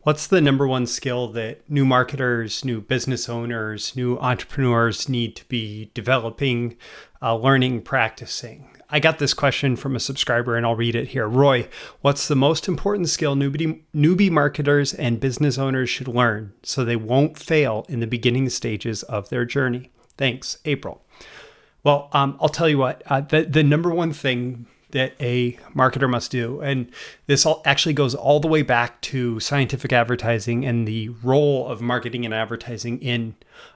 What's the number one skill that new marketers, new business owners, new entrepreneurs need to be developing, learning, practicing? I got this question from a subscriber and I'll read it here. Roy, what's the most important skill newbie marketers and business owners should learn so they won't fail in the beginning stages of their journey? Thanks, April. Well, I'll tell you what, the number one thing that a marketer must do, and this actually goes all the way back to scientific advertising and the role of marketing and advertising in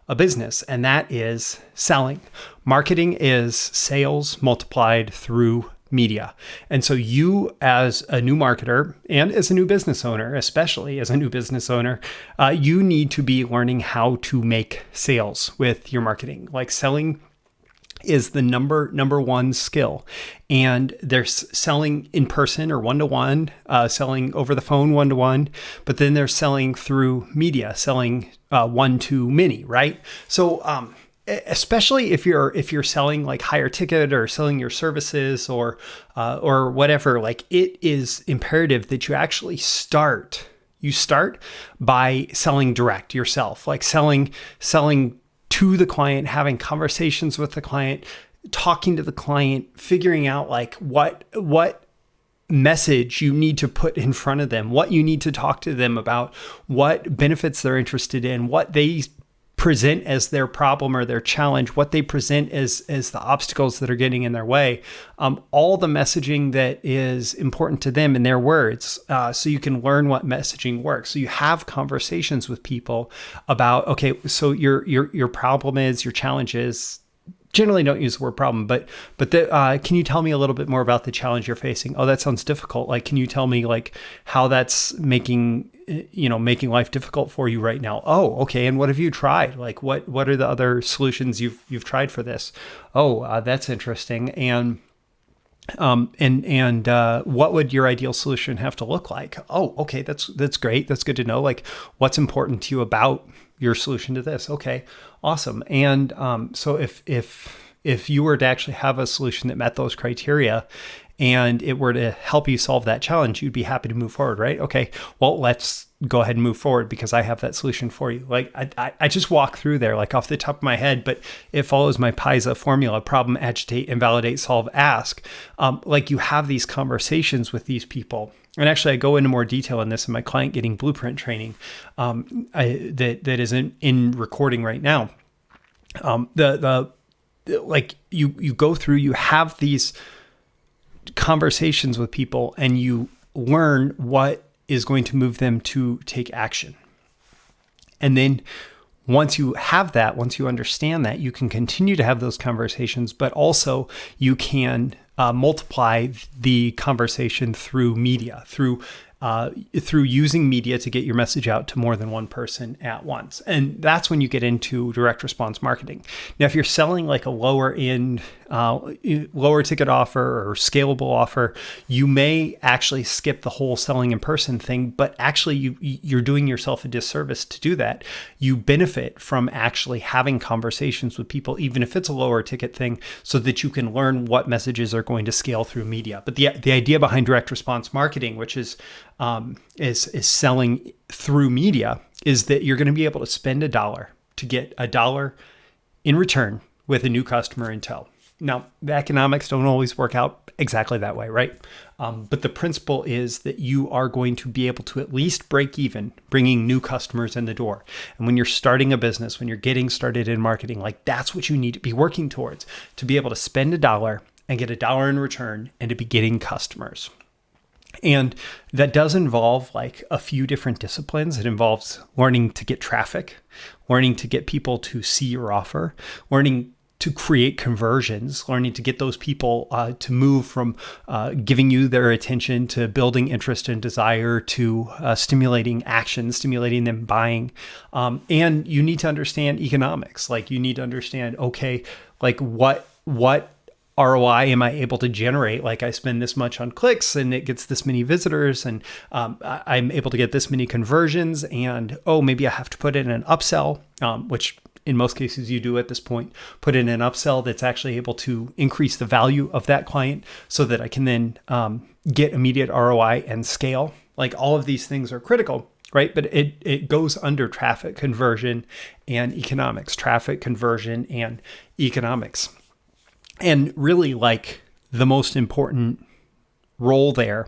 a business, and that is selling. Marketing is sales multiplied through media. And so you as a new marketer and as a new business owner, especially as a new business owner, you need to be learning how to make sales with your marketing. Like selling is the number one skill. And they're selling in person or one-to-one, selling over the phone one-to-one, but then they're selling through media, selling one-to-many, right? So especially if you're selling like higher ticket or selling your services or whatever, like it is imperative that you actually start by selling direct yourself, like selling to the client, having conversations with the client, talking to the client, figuring out like what message you need to put in front of them, what you need to talk to them about, what benefits they're interested in, what they present as their problem or their challenge, what they present as the obstacles that are getting in their way, all the messaging that is important to them in their words, so you can learn what messaging works. So you have conversations with people about, okay, so your problem is, your challenge is, generally don't use the word problem, but can you tell me a little bit more about the challenge you're facing? Oh, that sounds difficult. Like, can you tell me like how that's making life difficult for you right now? Oh, okay. And what have you tried? Like, what are the other solutions you've tried for this? Oh, that's interesting. And what would your ideal solution have to look like? Oh, okay. That's great. That's good to know. Like, what's important to you about your solution to this? Okay, awesome. And so if you were to actually have a solution that met those criteria and it were to help you solve that challenge, you'd be happy to move forward, right? Okay, well, let's go ahead and move forward because I have that solution for you. Like I just walk through there like off the top of my head, but it follows my PISA formula: problem, agitate, invalidate, solve, ask. Like you have these conversations with these people. And actually, I go into more detail on this in my client getting blueprint training that is in recording right now. Like you go through, you have these conversations with people, and you learn what is going to move them to take action. And then once you have that, once you understand that, you can continue to have those conversations, but also you can multiply the conversation through media, through using media to get your message out to more than one person at once. And that's when you get into direct response marketing. Now, if you're selling like a lower ticket offer or scalable offer, you may actually skip the whole selling in person thing, but actually you're doing yourself a disservice to do that. You benefit from actually having conversations with people, even if it's a lower ticket thing, so that you can learn what messages are going to scale through media. But the idea behind direct response marketing, which is selling through media, is that you're going to be able to spend $1 to get $1 in return with a new customer in tow. Now, the economics don't always work out exactly that way, right? But the principle is that you are going to be able to at least break even bringing new customers in the door. And when you're starting a business, when you're getting started in marketing, like that's what you need to be working towards, to be able to spend $1 and get $1 in return and to be getting customers. And that does involve like a few different disciplines. It involves learning to get traffic, learning to get people to see your offer, learning to create conversions, learning to get those people to move from giving you their attention to building interest and desire to stimulating action, stimulating them buying. And you need to understand economics. Like you need to understand, okay, like what ROI am I able to generate? Like I spend this much on clicks and it gets this many visitors and I'm able to get this many conversions, and maybe I have to put in an upsell, which in most cases you do at this point, put in an upsell that's actually able to increase the value of that client so that I can then get immediate ROI and scale. Like all of these things are critical. right? But it goes under traffic conversion and economics, traffic conversion and economics. And really, like, the most important role there,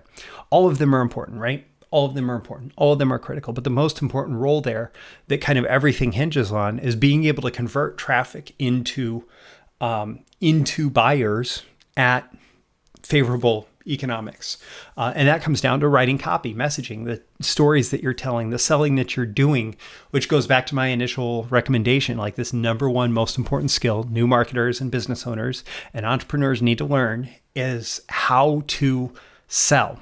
all of them are important, right? All of them are important. All of them are critical. But the most important role there that kind of everything hinges on is being able to convert traffic into buyers at favorable economics. And that comes down to writing copy, messaging, the stories that you're telling, the selling that you're doing, which goes back to my initial recommendation, like this number one most important skill new marketers and business owners and entrepreneurs need to learn is how to sell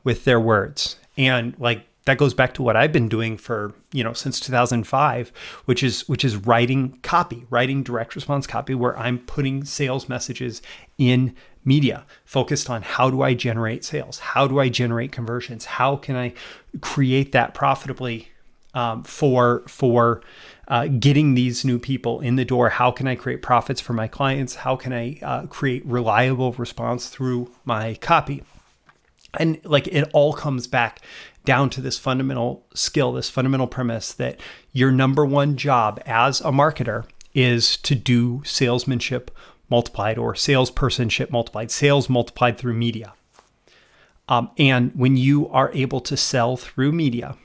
with their words. And like, that goes back to what I've been doing for, since 2005, which is writing copy, writing direct response copy, where I'm putting sales messages in media, focused on how do I generate sales? How do I generate conversions? How can I create that profitably for getting these new people in the door? How can I create profits for my clients? How can I create reliable response through my copy? And like, it all comes back down to this fundamental skill, this fundamental premise that your number one job as a marketer is to do salesmanship multiplied, or salespersonship multiplied, sales multiplied through media. And when you are able to sell through media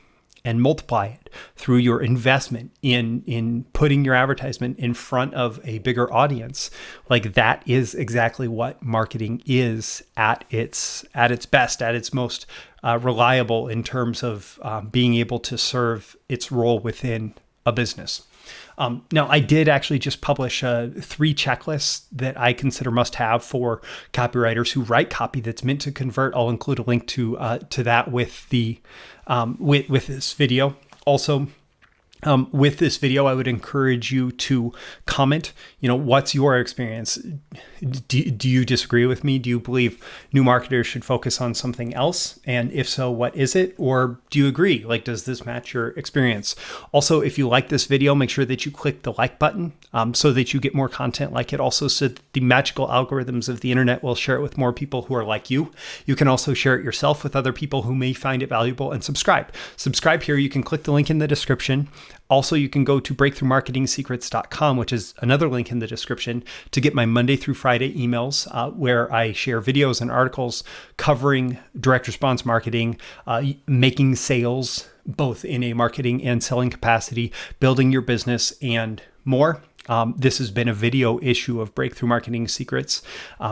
and multiply it through your investment in putting your advertisement in front of a bigger audience, like, that is exactly what marketing is at its best, at its most reliable in terms of being able to serve its role within a business. Now, I did actually just publish 3 checklists that I consider must-have for copywriters who write copy that's meant to convert. I'll include a link to that with the with this video. Also, with this video, I would encourage you to comment. What's your experience? Do you disagree with me? Do you believe new marketers should focus on something else? And if so, what is it? Or do you agree? Like, does this match your experience? Also, if you like this video, make sure that you click the like button so that you get more content like it. Also, so that the magical algorithms of the internet will share it with more people who are like you. You can also share it yourself with other people who may find it valuable, and subscribe. Subscribe here. You can click the link in the description. Also, you can go to breakthroughmarketingsecrets.com, which is another link in the description, to get my Monday through Friday emails where I share videos and articles covering direct response marketing, making sales, both in a marketing and selling capacity, building your business, and more. This has been a video issue of Breakthrough Marketing Secrets.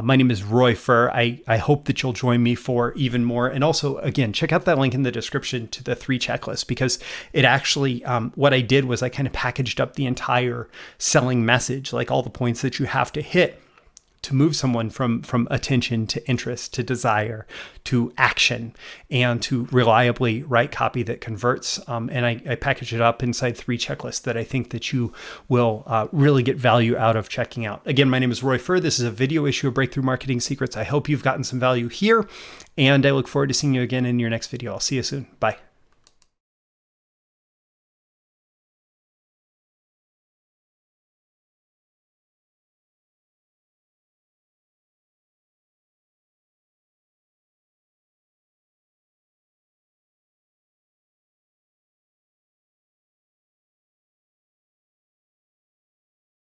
My name is Roy Furr. I hope that you'll join me for even more. And also, again, check out that link in the description to the 3 checklists, because it actually, what I did was I kind of packaged up the entire selling message, like all the points that you have to hit to move someone from attention to interest to desire to action, and to reliably write copy that converts. And I package it up inside 3 checklists that I think that you will really get value out of checking out. Again, my name is Roy Furr. This is a video issue of Breakthrough Marketing Secrets. I hope you've gotten some value here, and I look forward to seeing you again in your next video. I'll see you soon. Bye.